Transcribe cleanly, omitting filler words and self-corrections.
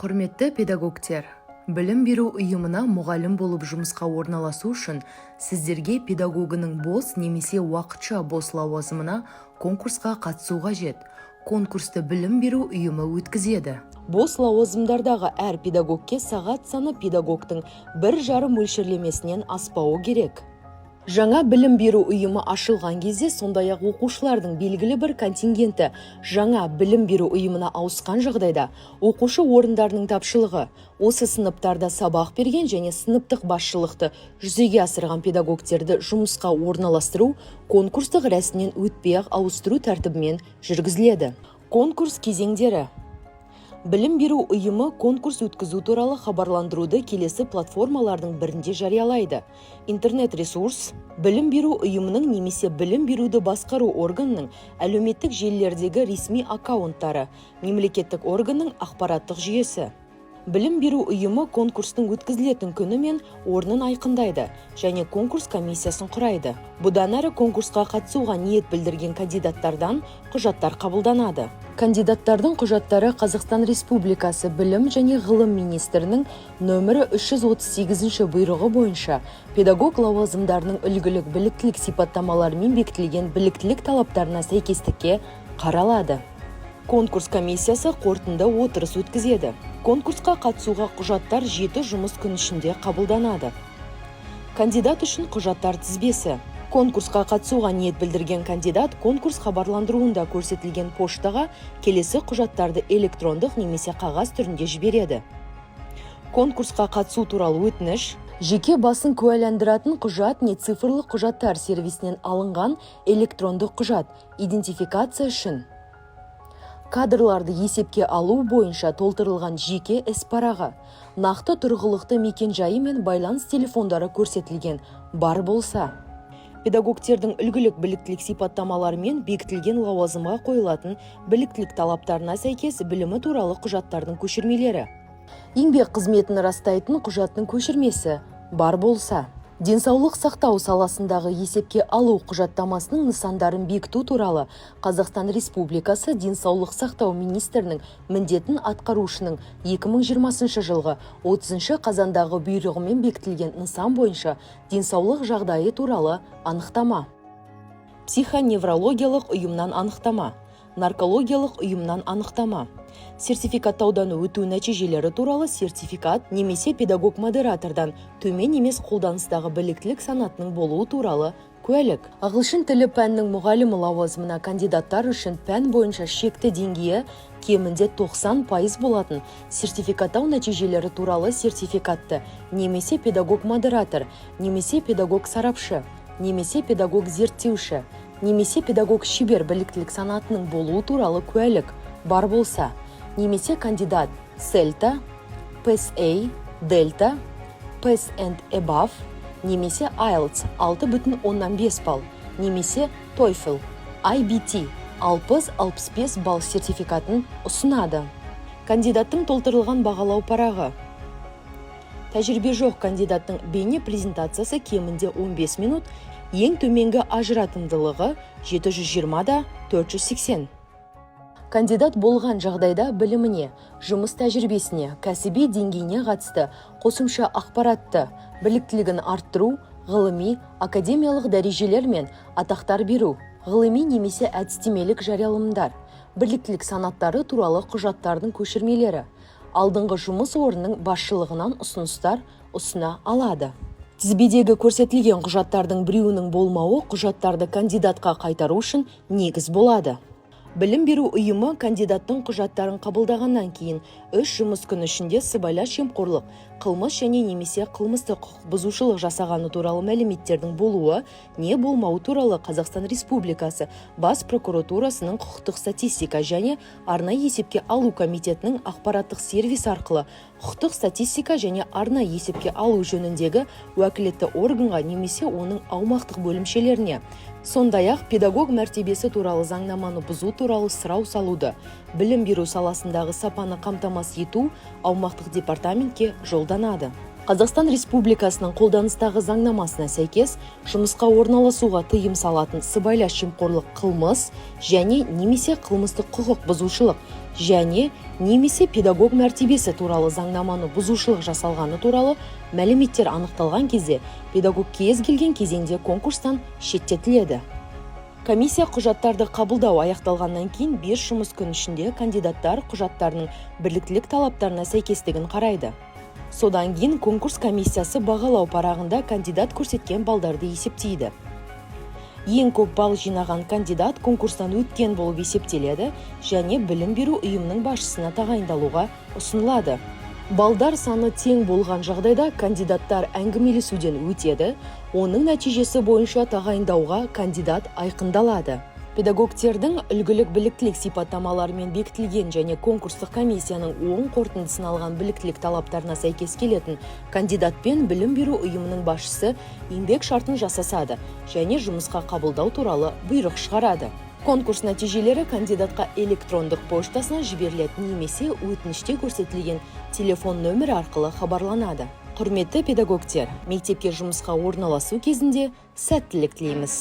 Құрметті педагогтер, білім беру ұйымына мұғалім болып жұмысқа орналасу үшін сіздерге педагогының бос немесе уақытша бос лауазымына конкурсқа қатысу қажет. Конкурсты білім беру ұйымы өткізеді. Бос лауазымдардағы әр педагогке сағат саны педагогтың 1,5 мөлшерлемесінен аспауы керек. Жаңа білім беру ұйымы ашылған кезде сондай-ақ оқушылардың белгілі бір контингенті жаңа білім беру ұйымына ауысқан жағдайда оқушы орындарының тапшылығы, осы сыныптарда сабақ берген және сыныптық басшылықты жүзеге асырған педагогтерді жұмысқа орналастыру конкурстық рәсімнен өтпей-ақ ауыстыру тәртібімен жүргізіледі. Конкурс кезеңдері. Білім беру ұйымы конкурс өткізу туралы хабарландыруды келесі платформалардың бірінде жариялайды. Интернет-ресурс, білім беру ұйымының немесе білім беруді басқару органының әлеуметтік желілердегі ресми аккаунттары, мемлекеттік органның ақпараттық жүйесі. Білім беру ұйымы конкурстың өткізілетін күні мен орнын айқындайды және конкурс комиссиясын құрайды. Бұдан әрі конкурсқа қатысуға ниет білдірген кандидаттардан құжаттар қабылданады. Кандидаттардың құжаттары Қазақстан Республикасы Білім және ғылым министрінің нөмірі 338 бұйрығы бойынша педагог лауазымдарының үлгілік біліктілік сипаттамаларымен бекітілген біліктілік талаптарына сәйкестікке қаралады. Конкурс комиссиясы қорытынды отырыс өткізеді. Конкурсқа қатысуға құжаттар 7 жұмыс күн ішінде қабылданады. Кандидат үшін құжаттар тізбесі. Конкурсқа қатысуға ниет білдірген кандидат конкурс хабарландыруында көрсетілген поштаға келесі құжаттарды электрондық немесе қағаз түрінде жібереді. Конкурсқа қатысу туралы өтініш, жеке басын куәландыратын құжат не цифрлық құжаттар сервисінен алынған электрондық құжат, идентификация үшін. Кадрларды есепке алу бойынша толтырылған жеке іс-парағы, нақты тұрғылықты мекен-жайы мен байланыс телефондары көрсетілген бар болса. Педагогтердің үлгілік біліктілік сипаттамалары мен бекітілген лауазымға қойылатын біліктілік талаптарына сәйкес білімі туралы құжаттардың көшірмелері. Еңбек қызметін растайтын құжаттың көшірмесі бар болса. Денсаулық сақтау саласындағы есепке алу құжаттамасының нысандарын бекіту туралы Қазақстан Республикасы Денсаулық сақтау министрінің міндетін атқарушының 2020 жылғы 30 қазандағы бұйрығымен бекітілген нысан бойынша денсаулық жағдайы туралы анықтама. Психоневрологиялық ұйымнан анықтама. Наркологиялық ұйымнан анықтама. Сертификаттаудан өту нәтижелері туралы сертификат немесе педагог-модератордан төмен емес қолданыстағы біліктілік санатының болуы туралы куәлік. Ағылшын тілі пәнінің мұғалімі лауазымына кандидаттар үшін пән бойынша шекті деңгейі кемінде 90% болатын сертификаттау нәтижелері туралы сертификатты немесе педагог-модератор, немесе педагог-сарапшы, немесе педагог-зерттеуші, немесе педагог-шебер біліктілік санатының болуы туралы куәлік бар болса, немесе кандидат Сельта, PSA, Delta, PAS and Above, немесе IELTS 6,5 балл, немесе TOEFL, IBT 60-65 балл сертификатын ұсынады. Кандидаттың толтырылған бағалау парағы. Тәжірибе жоқ кандидаттың бейне презентациясы кемінде 15 минут, ең төменгі ажыратымдылығы 720-да 480. Кандидат болған жағдайда біліміне, жұмыс тәжірибесіне, кәсіби деңгейіне қатысты қосымша ақпаратты, біліктілігін арттыру, ғылыми, академиялық дәрежелер мен атақтар беру, ғылыми немесе әдістемелік жариялымдар, біліктілік санаттары туралы құжаттардың көшірмелері, алдыңғы жұмыс орнының басшылығынан ұсыныстар ұсына алады. Тізбедегі көрсетілген құжаттардың біреуінің болмауы құжаттарды кандидатқа қайтару үшін негіз болады. Білім беру ұйымы кандидаттың құжаттарын қабылдағаннан кейін 3 жұмыс күні ішінде сыбайлас жемқорлық, қылмыс және немесе қылмыстық құқық бұзушылық жасағаны туралы мәліметтердің болуы не болмауы туралы Қазақстан Республикасы Бас прокуратурасының құқықтық статистика және арнайы есепке алу комитетінің ақпараттық сервис арқылы құқықтық статистика және арнайы есепке алу жөніндегі уәкілетті органға немесе оның аумақтық бөлімшелеріне, сондай-ақ педагог мәртебесі туралы заңнаманы бұзу туралы сұрау салуды, білім беру саласындағы сапаны қамтамасыз ету аумақтық департаментке жолданады. Қазақстан Республикасының қолданыстағы заңнамасына сәйкес жұмысқа орналасуға тыйым салатын сыбайлас жемқорлық қылмыс және немесе қылмыстық құқық бұзушылық және немесе педагог мәртебесі туралы заңнаманы бұзушылық жасалғаны туралы мәліметтер анықталған кезде педагог кез келген кезеңде конкурстан шеттетіледі. Комиссия құжаттарды қабылдау аяқталғаннан кейін 5 жұмыс күн ішінде кандидаттар құжаттарының бірліктілік талаптарына сәйкестігін қарайды. Содан кейін конкурс комиссиясы бағалау парағында кандидат көрсеткен балдарды есептейді. Ең көп балл жинаған кандидат конкурстан өткен болып есептеледі және білім беру ұйымының басшысына тағайындалуға ұсынылады. Балдар саны тең болған жағдайда кандидаттар әңгімелесуден өтеді, оның нәтижесі бойынша тағайындауға кандидат айқындалады. Педагогтердің үлгілік біліктілік сипаттамаларымен бекітілген және конкурстық комиссияның оң қорытындысын алған біліктілік талаптарына сәйкес келетін кандидатпен білім беру ұйымының басшысы еңбек шартын жасасады және жұмысқа қабылдау туралы бұйрық шығарады. Конкурс нәтижелері кандидатқа электрондық поштасына жіберіледі немесе өтініште көрсетілген телефон нөмірі арқылы хабарланады. Құрметті педагогтер, мектепке жұмысқа орналасу кезінде сәттілік тілейміз.